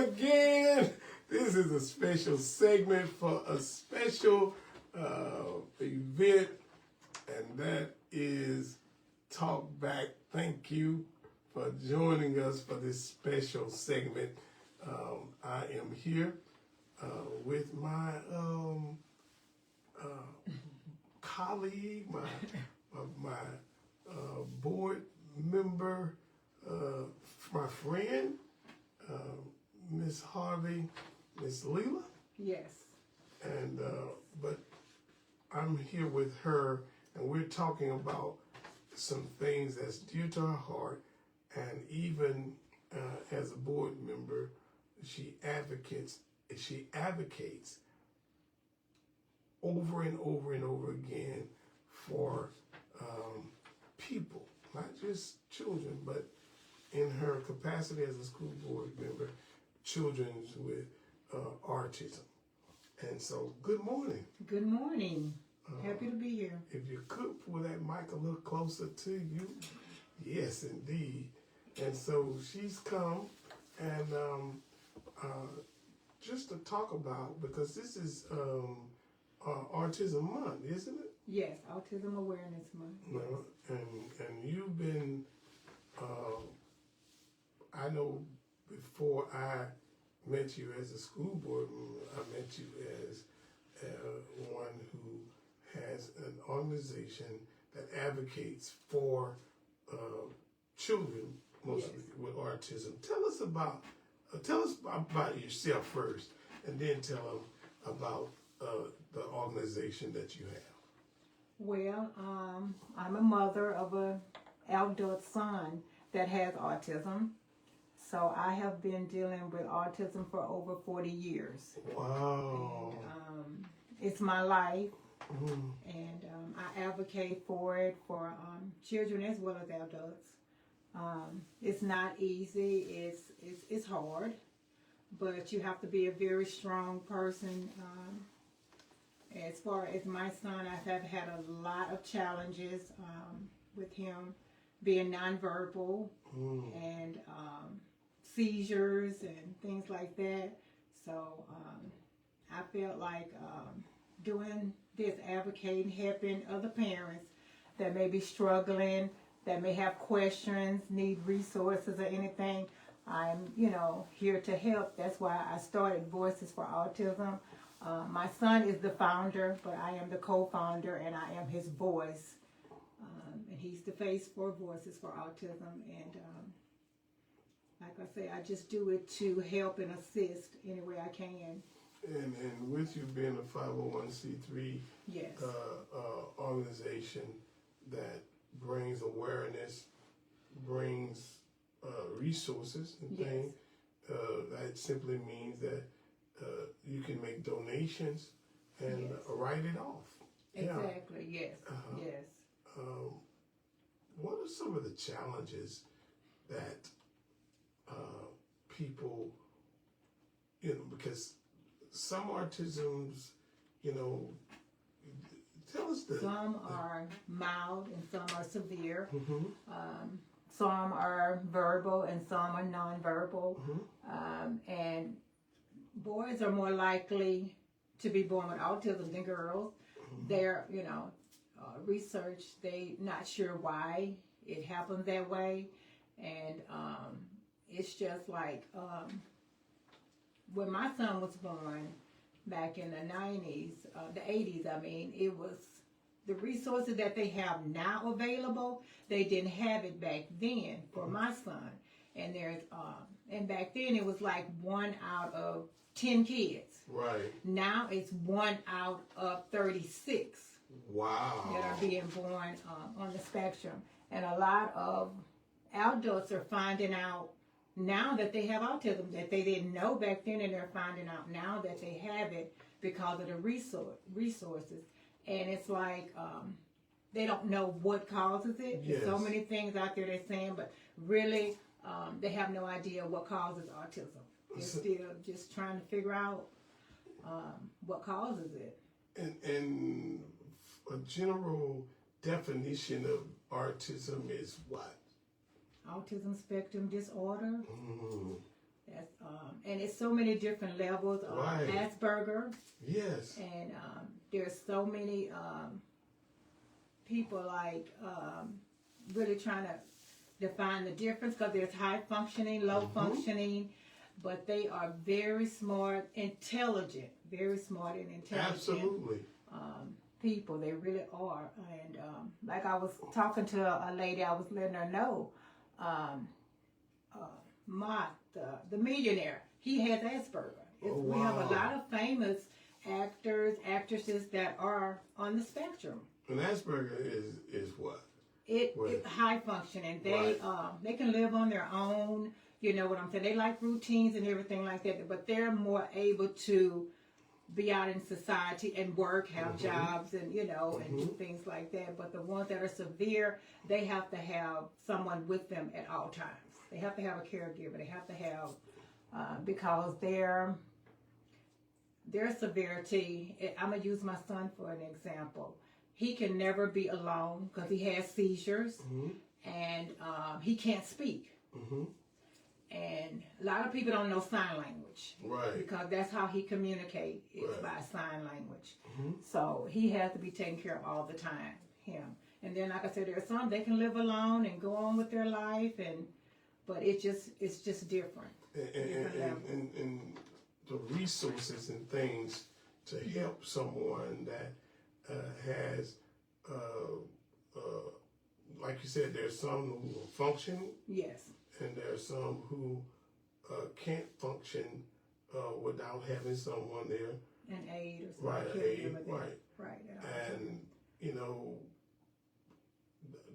again. This is a special segment for a special event, and that is Talk Back. Thank you for joining us for this special segment. I am here with my colleague, my board member, my friend, Miss Harvey, Miss Leila. Yes. And but I'm here with her, and we're talking about some things that's dear to her heart, and even as a board member, she advocates over and over and over again for people, not just children, but in her capacity as a school board member, children with autism. And so, good morning. Good morning. Happy to be here. If you could pull that mic a little closer to you. Yes, indeed. And so she's come and just to talk about, because this is Autism Month, isn't it? Yes, Autism Awareness Month. Well, and you've been, I know before I met you as a school board member, I met you as one who has an organization that advocates for children, mostly with autism. Tell us about yourself first, and then tell them about the organization that you have. Well, I'm a mother of an adult son that has autism. So I have been dealing with autism for over 40 years. Wow. And, it's my life. Mm-hmm. And I advocate for it for children as well as adults. It's not easy. It's hard, but you have to be a very strong person. As far as my son, I have had a lot of challenges with him being nonverbal and seizures and things like that. So I felt like doing this, advocating, helping other parents that may be struggling, that may have questions, need resources or anything. I'm, here to help. That's why I started Voices for Autism. My son is the founder, but I am the co-founder, and I am his voice. And he's the face for Voices for Autism. And like I say, I just do it to help and assist any way I can. And with you being a 501c3 yes. Organization that brings awareness, brings resources and yes. things, that simply means that you can make donations and yes. write it off. Exactly, yeah. Yes, yes. What are some of the challenges that people, because some autisms, tell us some are mild and some are severe. Mm-hmm. Some are verbal and some are nonverbal. Mm-hmm. And boys are more likely to be born with autism than girls. Mm-hmm. They're, research, they not sure why it happens that way. And it's just like when my son was born back in the 90s, the 80s, it was the resources that they have now available, they didn't have it back then for my son. And there's and back then it was like 1 out of 10 kids. Right. Now it's 1 out of 36. Wow. That are being born on the spectrum. And a lot of adults are finding out now that they have autism that they didn't know back then, and they're finding out now that they have it because of the resources. And it's like they don't know what causes it. Yes. There's so many things out there they're saying, but really they have no idea what causes autism. They're still just trying to figure out what causes it. And a general definition of autism is what? Autism spectrum disorder. Mm-hmm. That's and it's so many different levels of Right. Asperger, Yes. and there's so many people like really trying to define the difference, because there's high functioning, low functioning, but they are very smart, intelligent, very smart and intelligent. Absolutely. People, they really are. And like I was talking to a lady, I was letting her know, the millionaire, he has Asperger. Oh, We have a wow. lot of famous actors, actresses that are on the spectrum. And Asperger is what? It high functioning. They Right. they can live on their own. You know what I'm saying? They like routines and everything like that, but they're more able to be out in society and work, have jobs, and and do things like that. But the ones that are severe, they have to have someone with them at all times. They have to have a caregiver. They have to have because their severity. I'm gonna use my son for an example. He can never be alone because he has seizures, and he can't speak. And a lot of people don't know sign language, Right. because that's how he communicates, is Right. by sign language. So he has to be taken care of all the time, him. And then, like I said, there's some they can live alone and go on with their life, but it's just different. And the resources and things to help someone that has, like you said, there's some who are functioning, Yes. and there's some who can't function without having someone there. An aid or something. Right, caregiver there. right. Right. at all times. And,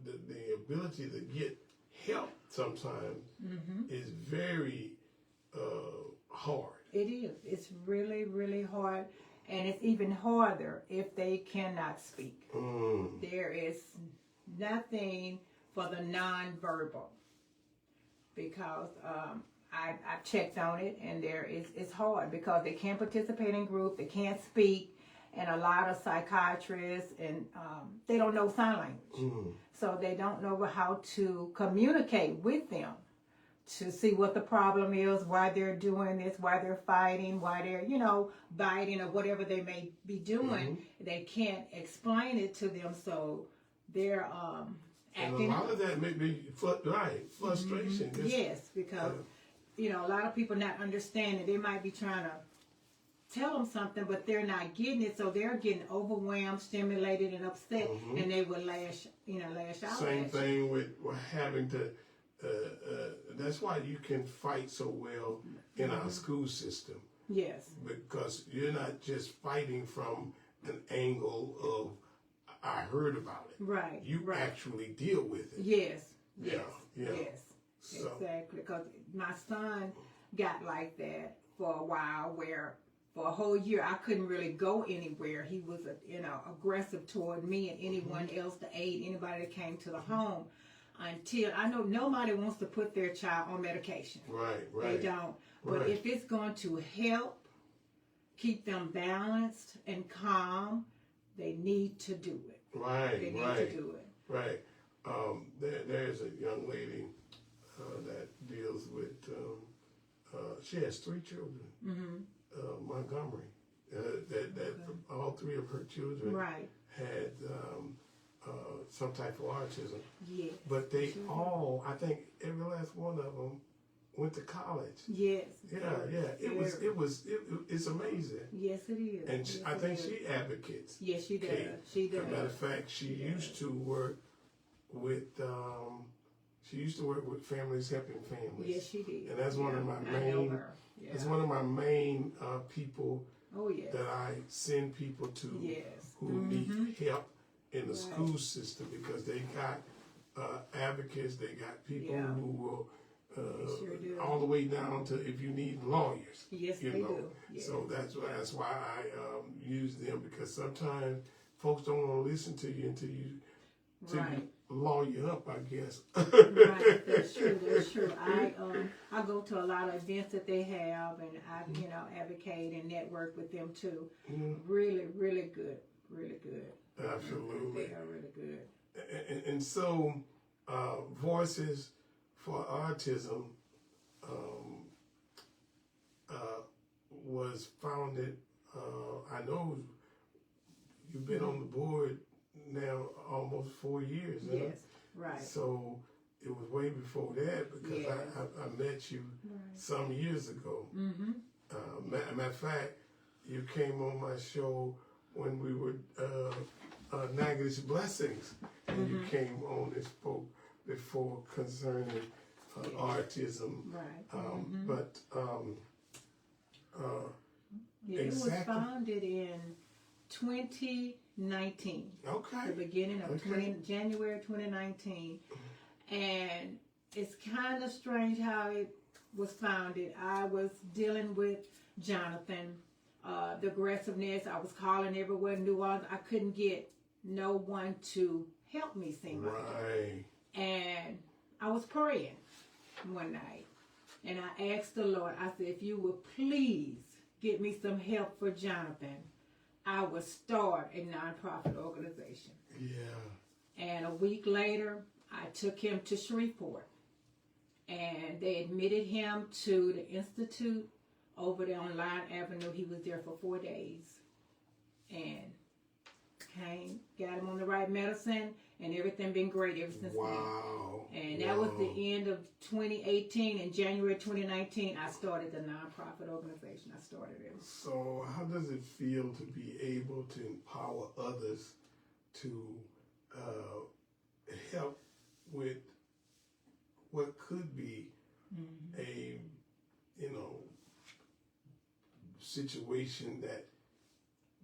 the ability to get help sometimes is very hard. It is. It's really, really hard. And it's even harder if they cannot speak. There is nothing for the nonverbal, because I've checked on it, and it's hard because they can't participate in group, they can't speak, and a lot of psychiatrists and they don't know sign language, so they don't know how to communicate with them to see what the problem is, why they're doing this, why they're fighting, why they're biting or whatever they may be doing. They can't explain it to them, so they're And acting. a lot of that may be frustration. Just, Yes, because a lot of people not understanding. They might be trying to tell them something, but they're not getting it, so they're getting overwhelmed, stimulated, and upset, and they will lash out. Same thing with having to. That's why you can fight so well in our school system, Yes. because you're not just fighting from an angle of I heard about it. Right. You right. actually deal with it. Yes. Yeah, Yes. yeah. Yes. So- Exactly. Because my son got like that for a while, where for a whole year I couldn't really go anywhere. He was, aggressive toward me and anyone else to aid anybody that came to the home. Until I know nobody wants to put their child on medication. Right. They don't. But Right. if it's going to help keep them balanced and calm, they need to do it. Right. They need right. to do it. Right. There's a young lady that deals with. She has 3 children. Montgomery. That all 3 of her children Right. had some type of autism. Yes. But they all, I think, every last one of them went to college. Yes. Yeah. Very. It's amazing. Yes, it is. And Yes, I it think is. she advocates. Yes, she does. Kate. She As does. a matter of fact, she used to work with Families Helping Families. Yes, she did. And that's one of my I know main. her. Yeah. It's one of my main people Oh, yes. that I send people to Yes. who need help in the Right. school system, because they got advocates, they got people Yeah. who will They sure do. all the way down to if you need lawyers. Yes, you they know. do. Yes. So that's why I use them, because sometimes folks don't want to listen to you until you Right. lawyer up, I guess. Right, that's true. That's true. I go to a lot of events that they have, and I advocate and network with them too. Really, really good. Really good. Absolutely. They are really good. And so, Voices for Autism was founded, I know you've been on the board now almost 4 years. Yes, right. So it was way before that because Yes. I met you Right. some years ago. Mm-hmm. Matter of fact, you came on my show when we were Natchitoches Blessings, and you came on and spoke before concerning autism. Right. But Yeah, it was founded in 2019. Okay. The beginning of January 2019. And it's kind of strange how it was founded. I was dealing with Jonathan, the aggressiveness. I was calling everywhere in New Orleans. I couldn't get no one to help me, seem like. Right. And I was praying one night. And I asked the Lord, I said, if you would please get me some help for Jonathan, I would start a nonprofit organization. Yeah. And a week later, I took him to Shreveport. And they admitted him to the Institute over there on Line Avenue. He was there for 4 days. And got him on the right medicine, and everything been great ever since Wow. then. And that was the end of 2018. In January 2019, I started the nonprofit organization. I started it. So how does it feel to be able to empower others to help with what could be a, situation that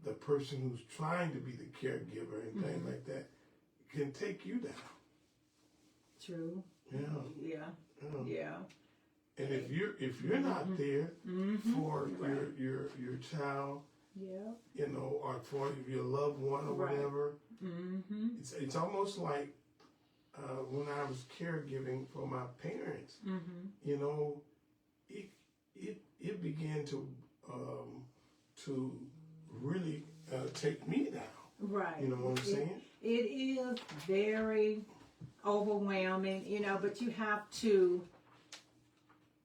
the person who's trying to be the caregiver and things like that can take you down? True. Yeah. Yeah. And if you're not there for your child, or for your loved one or whatever, it's almost like when I was caregiving for my parents, it began to really take me down. Right. You know what I'm saying? It is very overwhelming, but you have to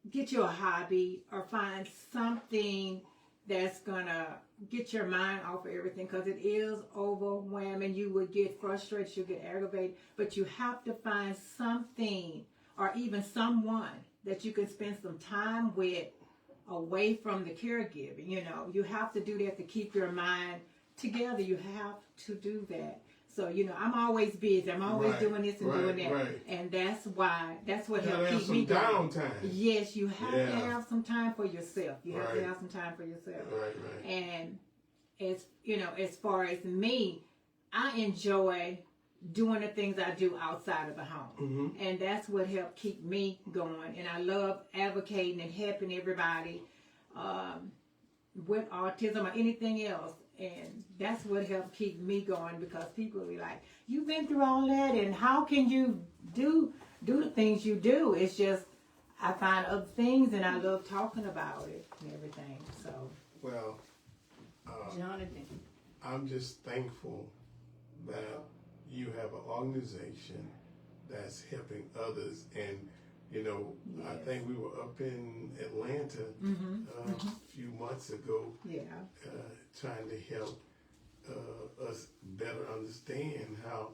get you a hobby or find something that's gonna get your mind off of everything, because it is overwhelming. You would get frustrated, you get aggravated, but you have to find something or even someone that you can spend some time with away from the caregiving. You have to do that to keep your mind together. You have to do that. So, I'm always busy. I'm always doing this and doing that. Right. And that's what helps keep some me going. downtime. Yes, you have to have some time for yourself. You have to have some time for yourself. Right. And as far as me, I enjoy doing the things I do outside of the home. And that's what helped keep me going. And I love advocating and helping everybody with autism or anything else. And that's what helped keep me going, because people will be like, you've been through all that, and how can you do the things you do? It's just, I find other things, and I love talking about it and everything. So, well, Jonathan, I'm just thankful that you have an organization that's helping others. And I think we were up in Atlanta a few months ago, trying to help us better understand how,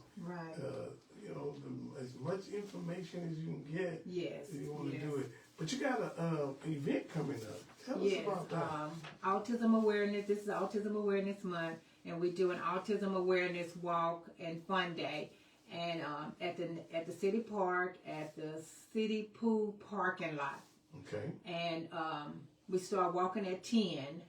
as much information as you can get, you want to do it. But you got an event coming up. Tell us about that. Autism Awareness. This is Autism Awareness Month, and we do an Autism Awareness Walk and Fun Day. And at the city park, at the city pool parking lot. Okay. And we start walking at 10.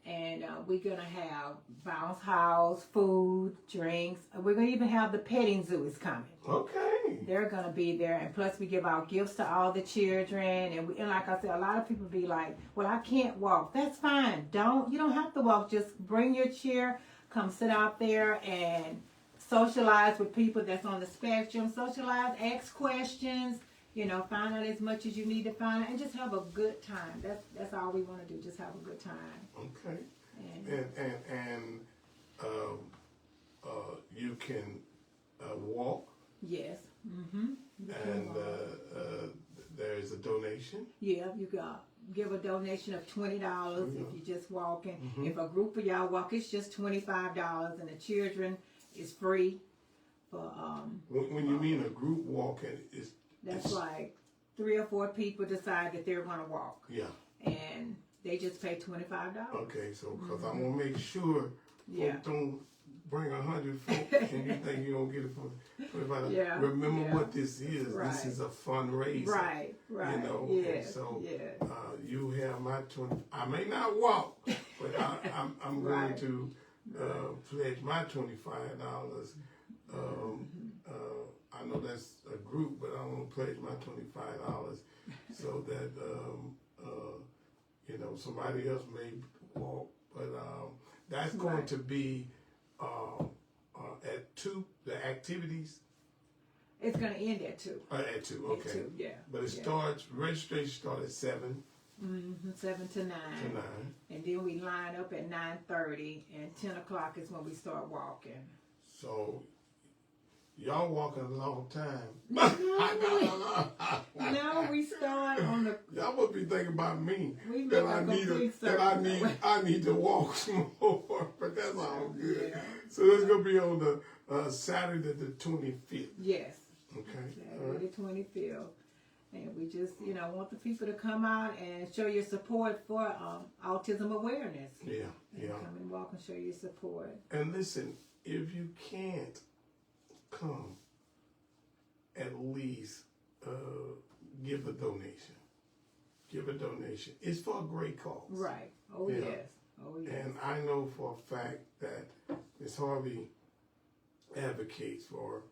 And we're going to have bounce house, food, drinks. We're going to even have the petting zoo is coming. Okay. They're going to be there. And plus we give out gifts to all the children. And like I said, a lot of people be like, well, I can't walk. That's fine. You don't have to walk. Just bring your chair, come sit out there and socialize with people that's on the spectrum. Socialize, ask questions, find out as much as you need to find out, and just have a good time. That's all we want to do, just have a good time. Okay. And you can walk. Yes. And there's a donation. Yeah, you got give a donation of $20 if you're just walking. Mm-hmm. If a group of y'all walk, it's just $25, and the children is free. For when you mean a group walking, that's like 3 or 4 people decide that they're going to walk. Yeah. And they just pay $25. Okay, so because I want to make sure folks don't bring 100 folks and you think you're going to get it for $25. Yeah. Remember what this is. Right. This is a fundraiser. Right. You know, Yes. and so yes. you have my 20. I may not walk, but I'm going Right. to pledge my $25. I know that's a group, but I want to pledge my $25 so that you know, somebody else may walk. But that's going to be at 2. The activities. It's going to end at 2. At 2, okay. At 2, yeah. But it starts. Registration starts at 7. 7 to 9. To 9. And then we line up at 9:30, and 10 o'clock is when we start walking. So y'all walking a long time. No, we start on the. Y'all must be thinking about me. We make that a I need complete that I circle. need to walk some more. But that's all good. Yeah. So that's gonna be on the Saturday the 25th. Yes. Okay. Saturday the 25th. And we just, want the people to come out and show your support for Autism Awareness. Yeah. Yeah. Come and walk and show your support. And listen, if you can't come, at least give a donation. Give a donation. It's for a great cause. Right. Oh, Yeah. yes. Oh, yes. And I know for a fact that Ms. Harvey advocates for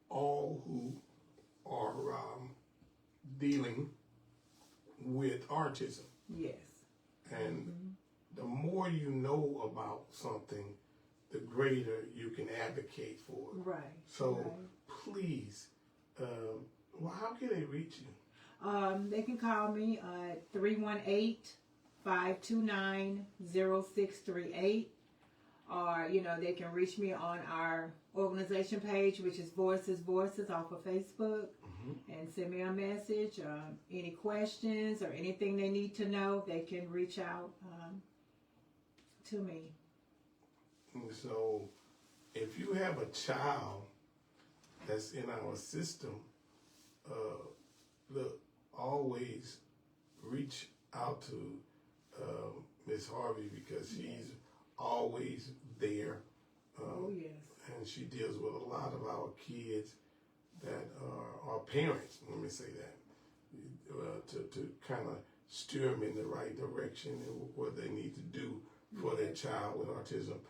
all who are dealing with autism. Yes. And the more you know about something, the greater you can advocate for it. Right. So right. please, how can they reach you? They can call me at 318-529-0638. Or, they can reach me on our organization page, which is Voices off of Facebook, and send me a message. Any questions or anything they need to know, they can reach out to me. And so if you have a child that's in our system, look, always reach out to Miss Harvey because she's always there. Oh, yes. And she deals with a lot of our kids that are our parents, let me say that, to kind of steer them in the right direction and what they need to do for their child with autism.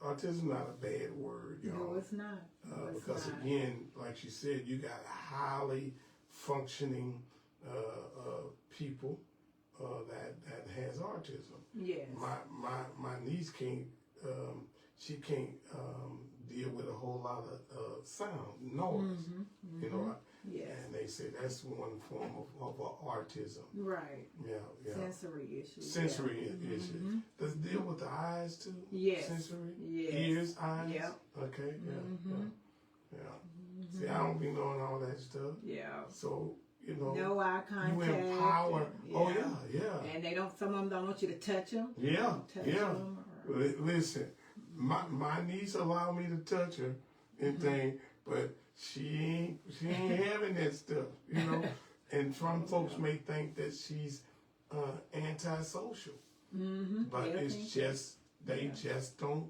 Autism is not a bad word, y'all. No, it's not. No, it's because not. again, like she said, you got highly functioning people that has autism. Yes. My niece can't deal with a whole lot of sound noise. Yes. And they say that's one form of autism. Right. Yeah. Sensory issues. Sensory issues. Does it deal with the eyes too? Yes. Sensory? Yes. Ears, eyes? Yep. Okay, yeah. See, I don't be knowing all that stuff. Yeah. So, no eye contact. You empower. And, Yeah. And some of them don't want you to touch them. Yeah. Touch Yeah. them or, Listen, my niece allow me to touch her and things, but she ain't having that stuff, And some folks may think that she's antisocial, but it's just they just don't.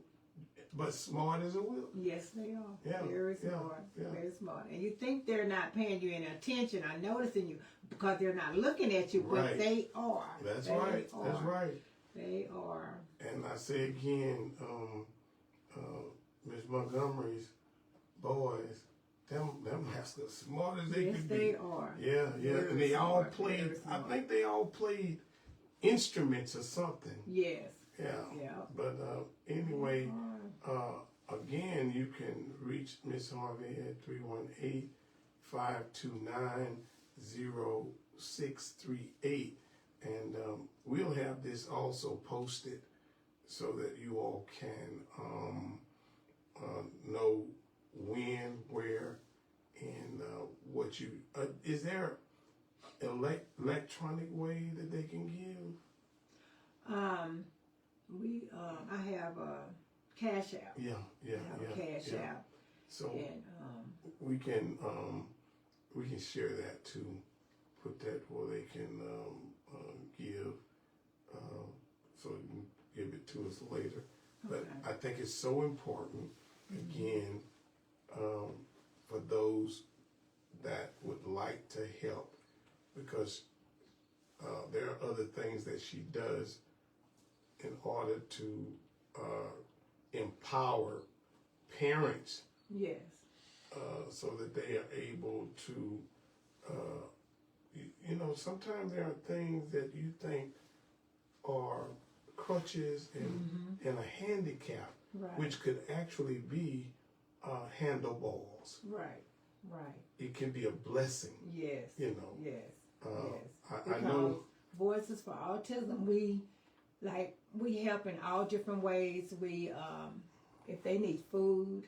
But smart as a will. Yes, they are. Yeah, Very smart. yeah. Very smart. And you think they're not paying you any attention or noticing you because they're not looking at you, Right. but they are. That's They right. are. That's right. They are. And I say again, Miss Montgomery's boys, them rascals, smart as they Yes, could they be. are. Yeah. Very And they all smart, played. very I smart. think they all played instruments or something. Yes. Yeah. Yeah. But anyway, again, you can reach Miss Harvey at 318-529-0638. And we'll have this also posted so that you all can know when, where, and what you is there electronic way that they can give? I have a Cash App. Yeah. Cash App. So And we can share that too. Put that where they can give. So you can give it to us later. But okay. I think it's so important again for those that would like to help, because there are other things that she does in order to empower parents, Yes. so that they are able to, sometimes there are things that you think are crutches and a handicap, Right. which could actually be handlebars. Right. It can be a blessing. Yes. Yes. Yes. I know. Voices for Autism, we help in all different ways. We, if they need food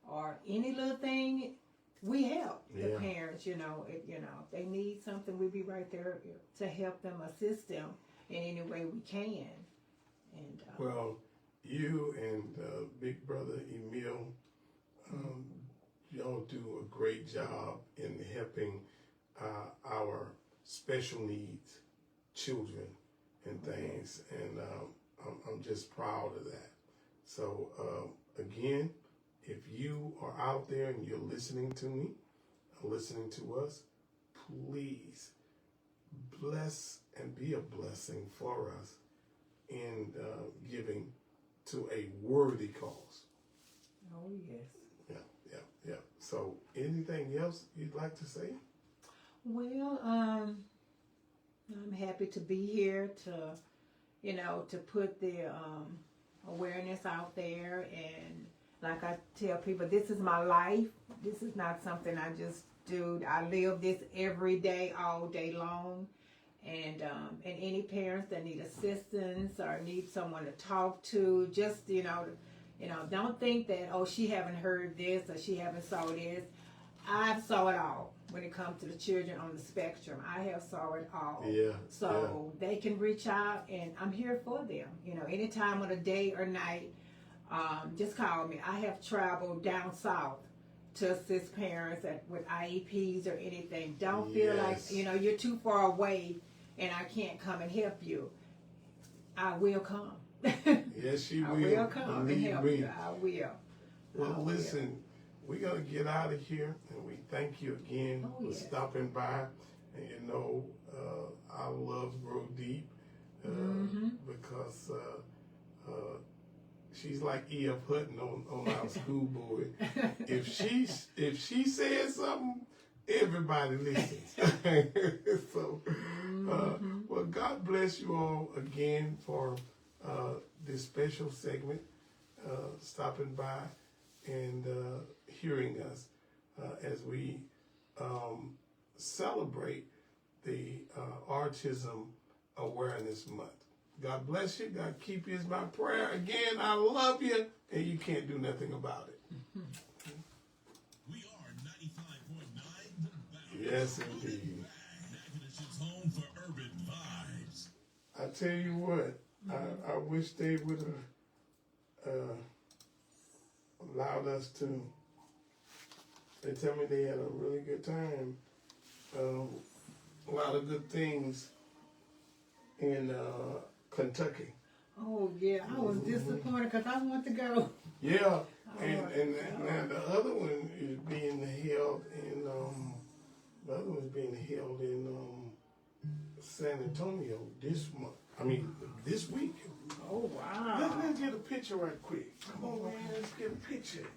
or any little thing, we help the parents. If they need something, we be right there to help them, assist them in any way we can. And Well, you and Big Brother Emil, y'all do a great job in helping our special needs children and things, and I'm just proud of that. So again, if you are out there and you're listening to me, listening to us, please bless and be a blessing for us in giving to a worthy cause. oh yes. Yeah. So anything else you'd like to say? Well, I'm happy to be here to put the awareness out there. And like I tell people, this is my life. This is not something I just do. I live this every day, all day long. And any parents that need assistance or need someone to talk to, just, don't think that, oh, she haven't heard this or she haven't saw this. I've saw it all when it comes to the children on the spectrum. I have saw it all. Yeah. So they can reach out, and I'm here for them. Anytime on a day or night, just call me. I have traveled down south to assist parents with IEPs or anything. Don't feel like, you're too far away and I can't come and help you. I will come. Yes, she will. I will come and help you. I will. Well, listen, we're going to get out of here, and we thank you again for stopping by. And our loves grow deep because she's like E.F. Hutton on our school board. If she says something, everybody listens. So, well, God bless you all again for this special segment, stopping by and hearing us as we celebrate the Autism Awareness Month. God bless you. God keep you is my prayer. Again, I love you, and you can't do nothing about it. We are 95.9 The Bounce. Yes, indeed. Natchitoches home for urban vibes. I tell you what, I wish they would have allowed us to. They tell me they had a really good time. A lot of good things in Kentucky. Oh yeah, I was disappointed because I want to go. Yeah, and now the other one is being held in San Antonio this week. Oh wow. Let's get a picture right quick. Come on, man, let's get a picture.